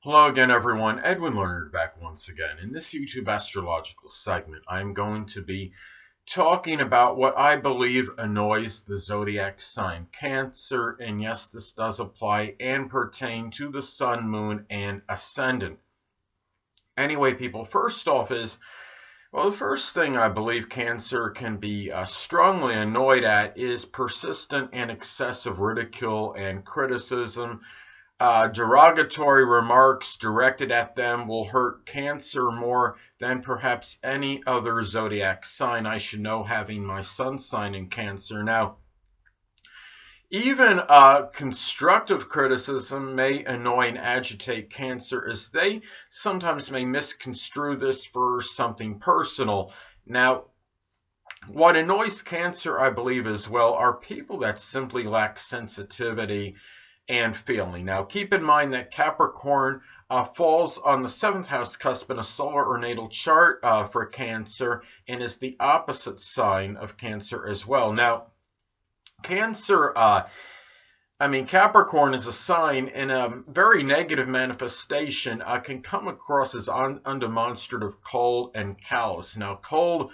Hello again, everyone. Edwin Learnard back once again. In this YouTube astrological segment, I'm going to be talking about what I believe annoys the zodiac sign Cancer. And yes, this does apply and pertain to the sun, moon, and ascendant. Anyway, people, first off the first thing I believe Cancer can be strongly annoyed at is persistent and excessive ridicule and criticism. Derogatory remarks directed at them will hurt Cancer more than perhaps any other zodiac sign. I should know, having my sun sign in Cancer. Now, even constructive criticism may annoy and agitate Cancer, as they sometimes may misconstrue this for something personal. Now, what annoys Cancer, I believe, as well, are people that simply lack sensitivity and feeling. Now, keep in mind that Capricorn falls on the seventh house cusp in a solar or natal chart for Cancer, and is the opposite sign of Cancer as well. Now, Capricorn is a sign, in a very negative manifestation, can come across as undemonstrative, cold, and callous. Now, cold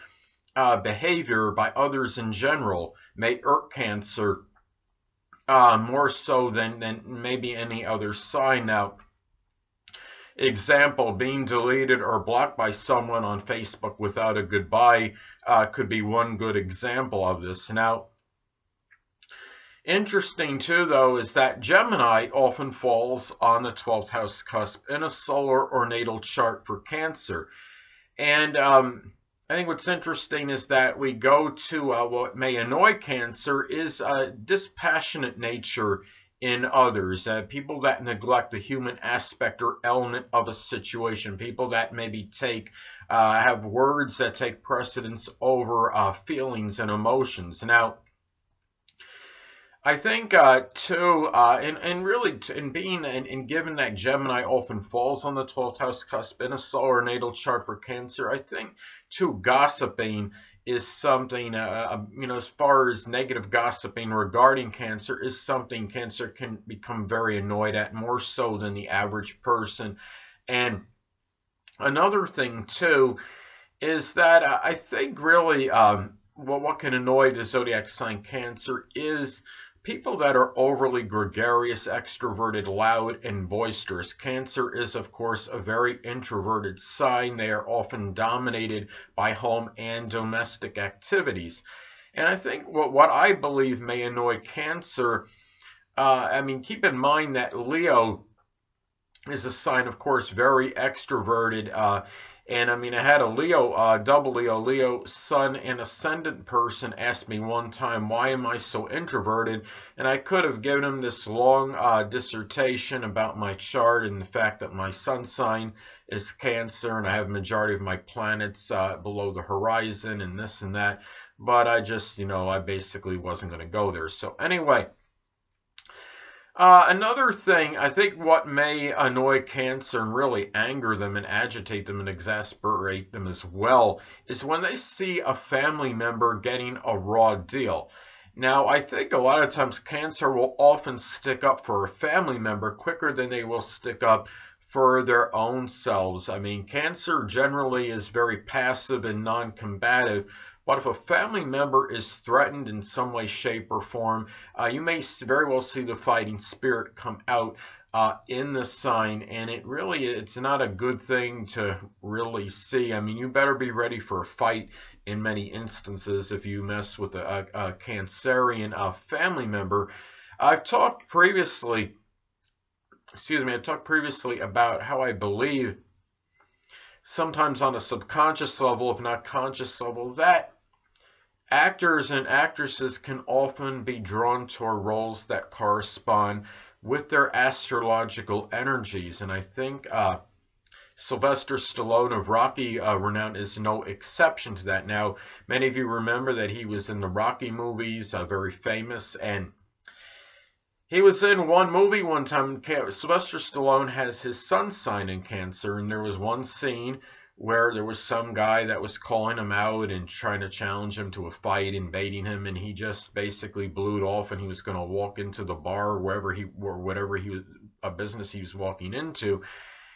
behavior by others in general may irk Cancer more so than maybe any other sign. Now, example, being deleted or blocked by someone on Facebook without a goodbye could be one good example of this. Now, interesting too, though, is that Gemini often falls on the 12th house cusp in a solar or natal chart for Cancer. And I think what's interesting is that we go to what may annoy Cancer is dispassionate nature in others, people that neglect the human aspect or element of a situation, people that maybe have words that take precedence over feelings and emotions. Now, I think too, and really, in given that Gemini often falls on the 12th house cusp in a solar natal chart for Cancer, I think too gossiping is something, as far as negative gossiping regarding Cancer, is something Cancer can become very annoyed at, more so than the average person. And another thing too is that I think really what can annoy the zodiac sign Cancer is people that are overly gregarious, extroverted, loud, and boisterous. Cancer is, of course, a very introverted sign. They are often dominated by home and domestic activities. And I think what I believe may annoy Cancer, keep in mind that Leo is a sign, of course, very extroverted. I had a double Leo sun and ascendant person ask me one time, why am I so introverted? And I could have given him this long dissertation about my chart and the fact that my sun sign is Cancer and I have a majority of my planets below the horizon and this and that. But I basically wasn't going to go there. So anyway. Another thing, I think what may annoy Cancer and really anger them and agitate them and exasperate them as well is when they see a family member getting a raw deal. Now, I think a lot of times Cancer will often stick up for a family member quicker than they will stick up for their own selves. Cancer generally is very passive and non-combative. But if a family member is threatened in some way, shape, or form, you may very well see the fighting spirit come out in the sign, and it's not a good thing to really see. You better be ready for a fight in many instances if you mess with a Cancerian family member. I've talked previously about how I believe sometimes on a subconscious level, if not conscious level, that actors and actresses can often be drawn toward roles that correspond with their astrological energies. And I think Sylvester Stallone of Rocky renown is no exception to that. Now, many of you remember that he was in the Rocky movies, very famous, and he was in one movie one time. Sylvester Stallone has his sun sign in Cancer, and there was one scene where there was some guy that was calling him out and trying to challenge him to a fight, invading him, and he just basically blew it off, and he was going to walk into the bar or whatever a business he was walking into.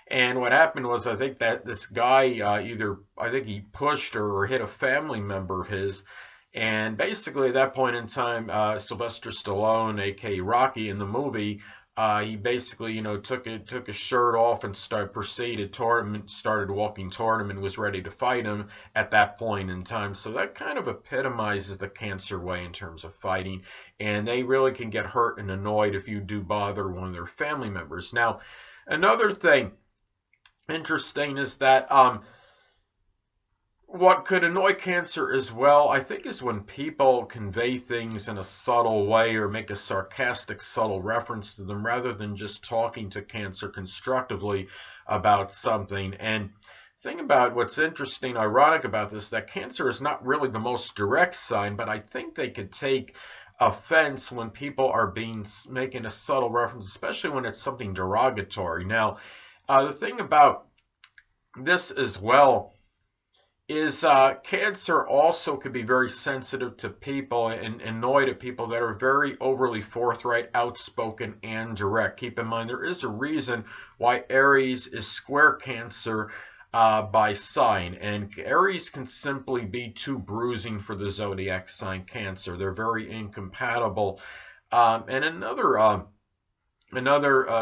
And what happened was, I think that this guy I think he pushed or hit a family member of his. And basically, at that point in time, Sylvester Stallone, aka Rocky, in the movie, he basically, took his shirt off and proceeded toward him, started walking toward him, and was ready to fight him at that point in time. So that kind of epitomizes the Cancer way in terms of fighting, and they really can get hurt and annoyed if you do bother one of their family members. Now, another thing interesting is that what could annoy Cancer as well, I think, is when people convey things in a subtle way or make a sarcastic, subtle reference to them rather than just talking to Cancer constructively about something. And thing about what's interesting, ironic about this, that Cancer is not really the most direct sign, but I think they could take offense when people are making a subtle reference, especially when it's something derogatory. Now, the thing about this as well is Cancer also could be very sensitive to people and annoyed at people that are very overly forthright, outspoken, and direct. Keep in mind, there is a reason why Aries is square Cancer by sign, and Aries can simply be too bruising for the zodiac sign Cancer. They're very incompatible. And another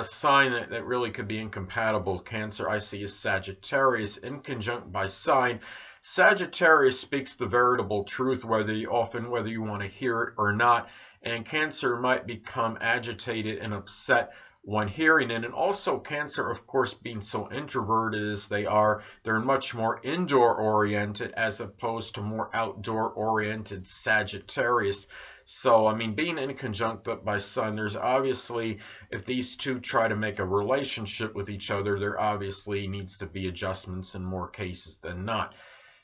sign that really could be incompatible with Cancer I see is Sagittarius, in conjunct by sign. Sagittarius speaks the veritable truth, whether you want to hear it or not, and Cancer might become agitated and upset when hearing it. And also Cancer, of course, being so introverted as they are, they're much more indoor oriented as opposed to more outdoor oriented Sagittarius. So, I mean, being in conjunct by Sun, there's obviously, if these two try to make a relationship with each other, there obviously needs to be adjustments in more cases than not.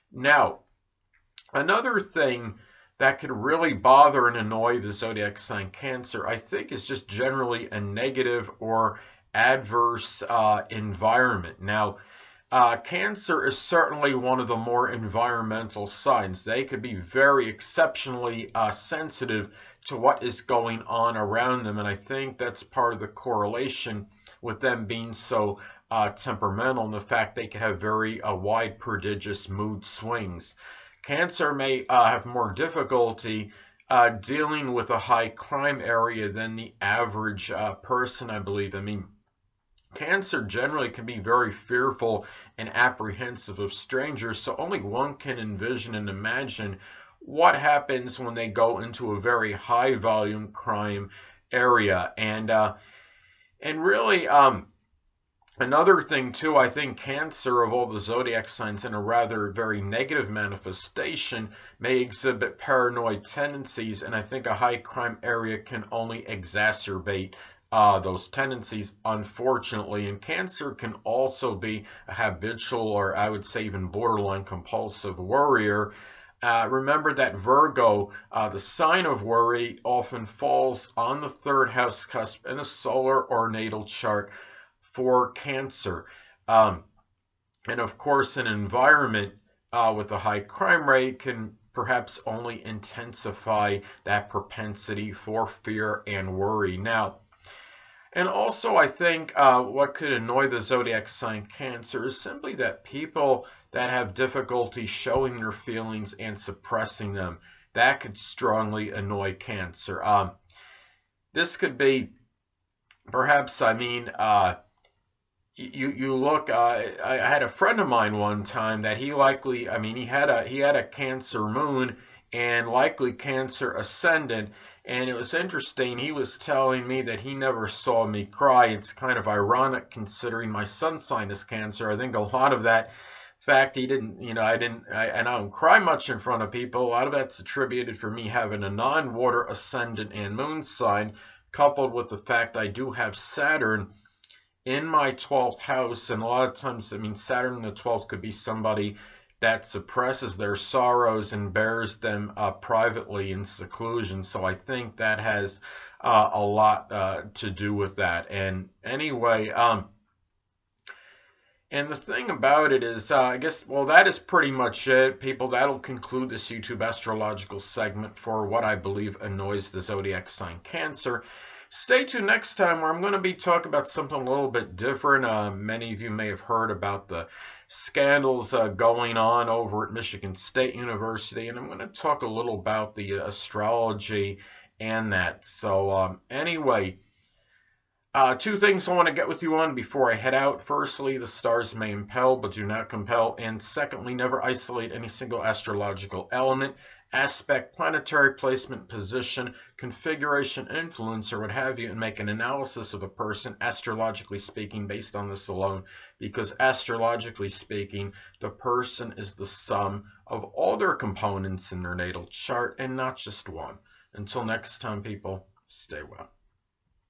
Now, another thing that could really bother and annoy the zodiac sign Cancer, I think, is just generally a negative or adverse environment. Now, Cancer is certainly one of the more environmental signs. They could be very exceptionally sensitive to what is going on around them, and I think that's part of the correlation with them being so temperamental and the fact they can have very wide, prodigious mood swings. Cancer may have more difficulty dealing with a high crime area than the average person, I believe. I mean, Cancer generally can be very fearful and apprehensive of strangers, so only one can envision and imagine what happens when they go into a very high volume crime area. And really, another thing too, I think Cancer, of all the zodiac signs in a rather very negative manifestation, may exhibit paranoid tendencies, and I think a high crime area can only exacerbate those tendencies, unfortunately. And Cancer can also be a habitual, or I would say even borderline compulsive worrier. Remember that Virgo, the sign of worry, often falls on the third house cusp in a solar or natal chart for Cancer. And of course, an environment with a high crime rate can perhaps only intensify that propensity for fear and worry. Now, and also, I think what could annoy the zodiac sign Cancer is simply that people that have difficulty showing their feelings and suppressing them, that could strongly annoy Cancer. This could be, perhaps, I mean, you look. I had a friend of mine one time that he likely, I mean, he had a Cancer moon and likely Cancer ascendant. And it was interesting, he was telling me that he never saw me cry. It's kind of ironic considering my sun sign is Cancer. I think a lot of that fact he didn't, I don't cry much in front of people. A lot of that's attributed for me having a non-water ascendant and moon sign, coupled with the fact I do have Saturn in my 12th house. And a lot of times, I mean, Saturn in the 12th could be somebody that suppresses their sorrows and bears them privately in seclusion. So I think that has a lot to do with that. And anyway, and the thing about it is, I guess, well, that is pretty much it, people. That'll conclude this YouTube astrological segment for what I believe annoys the zodiac sign Cancer. Stay tuned next time where I'm going to be talking about something a little bit different. Many of you may have heard about the scandals going on over at Michigan State University, and I'm going to talk a little about the astrology and that. So, anyway, two things I want to get with you on before I head out. Firstly, the stars may impel, but do not compel. And secondly, never isolate any single astrological element, aspect, planetary placement, position, configuration, influence, or what have you, and make an analysis of a person, astrologically speaking, based on this alone. Because astrologically speaking, the person is the sum of all their components in their natal chart and not just one. Until next time, people, stay well.